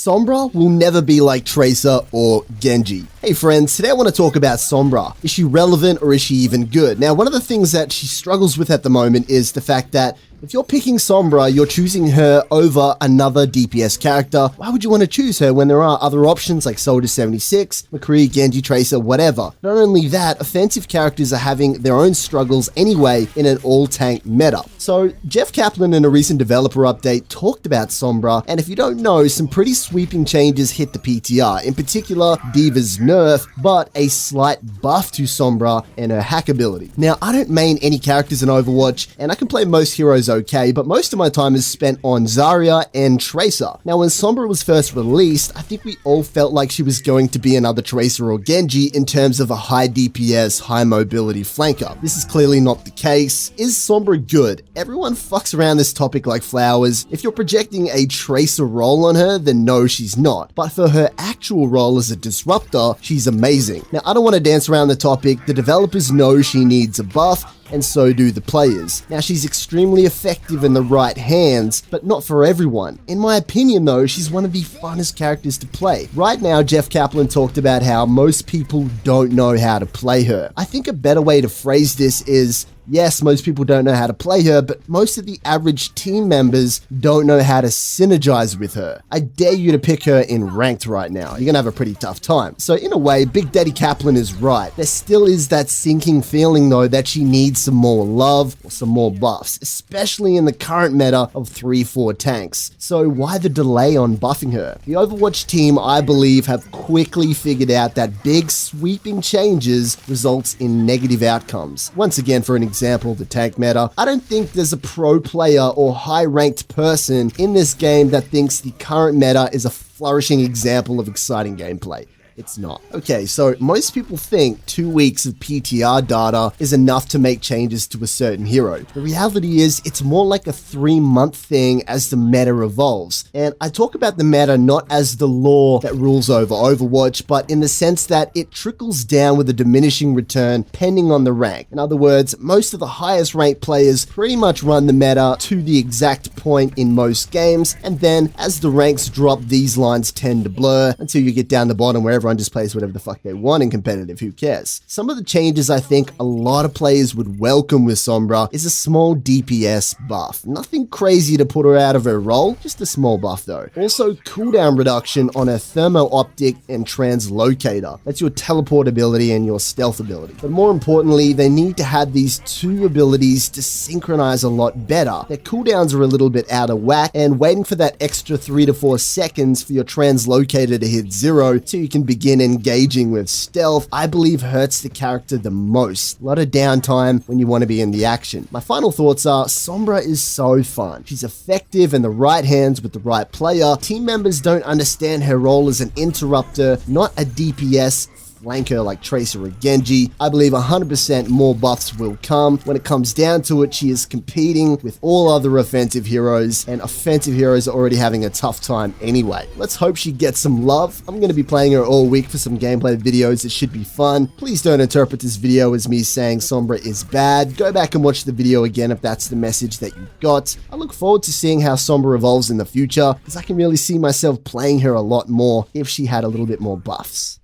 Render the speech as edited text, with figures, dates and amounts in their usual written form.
Sombra will never be like Tracer or Genji. Hey friends, today I want to talk about Sombra. Is she relevant or is she even good? Now, one of the things that she struggles with at the moment is the fact that if you're picking Sombra, you're choosing her over another DPS character. Why would you want to choose her when there are other options like Soldier 76, McCree, Genji, Tracer, whatever? Not only that, offensive characters are having their own struggles anyway in an all-tank meta. So, Jeff Kaplan in a recent developer update talked about Sombra, and if you don't know, some pretty sweeping changes hit the PTR. In particular, D.Va's nerf, but a slight buff to Sombra and her hack ability. Now, I don't main any characters in Overwatch, and I can play most heroes okay, but most of my time is spent on Zarya and Tracer. Now, when Sombra was first released, I think we all felt like she was going to be another Tracer or Genji in terms of a high DPS, high mobility flanker. This is clearly not the case. Is Sombra good? Everyone fucks around this topic like flowers. If you're projecting a Tracer role on her, then no, she's not. But for her actual role as a disruptor, she's amazing. Now, I don't want to dance around the topic. The developers know she needs a buff, and so do the players. Now, she's extremely effective in the right hands, but not for everyone. In my opinion though, she's one of the funnest characters to play. Right now, Jeff Kaplan talked about how most people don't know how to play her. I think a better way to phrase this is, yes, most people don't know how to play her, but most of the average team members don't know how to synergize with her. I dare you to pick her in ranked right now. You're gonna have a pretty tough time. So in a way, Big Daddy Kaplan is right. There still is that sinking feeling though that she needs some more love or some more buffs, especially in the current meta of 3-4 tanks. So why the delay on buffing her? The Overwatch team, I believe, have quickly figured out that big sweeping changes results in negative outcomes. Once again, for an example, the tank meta, I don't think there's a pro player or high-ranked person in this game that thinks the current meta is a flourishing example of exciting gameplay. It's not. Okay, so most people think 2 weeks of PTR data is enough to make changes to a certain hero. The reality is it's more like a 3-month thing as the meta evolves. And I talk about the meta not as the law that rules over Overwatch, but in the sense that it trickles down with a diminishing return depending on the rank. In other words, most of the highest ranked players pretty much run the meta to the exact point in most games, and then as the ranks drop, these lines tend to blur until you get down the bottom where everyone just plays whatever the fuck they want in competitive, who cares? Some of the changes I think a lot of players would welcome with Sombra is a small DPS buff. Nothing crazy to put her out of her role, just a small buff though. Also, cooldown reduction on her thermo optic and translocator. That's your teleport ability and your stealth ability. But more importantly, they need to have these two abilities to synchronize a lot better. Their cooldowns are a little bit out of whack, and waiting for that extra 3 to 4 seconds for your translocator to hit 0 so you can begin engaging with stealth, I believe hurts the character the most. A lot of downtime when you want to be in the action. My final thoughts are, Sombra is so fun. She's effective in the right hands with the right player. Team members don't understand her role as an interrupter, not a DPS flanker like Tracer or Genji. I believe 100% more buffs will come. When it comes down to it, she is competing with all other offensive heroes, and offensive heroes are already having a tough time anyway. Let's hope she gets some love. I'm going to be playing her all week for some gameplay videos. It should be fun. Please don't interpret this video as me saying Sombra is bad. Go back and watch the video again if that's the message that you got. I look forward to seeing how Sombra evolves in the future, because I can really see myself playing her a lot more if she had a little bit more buffs.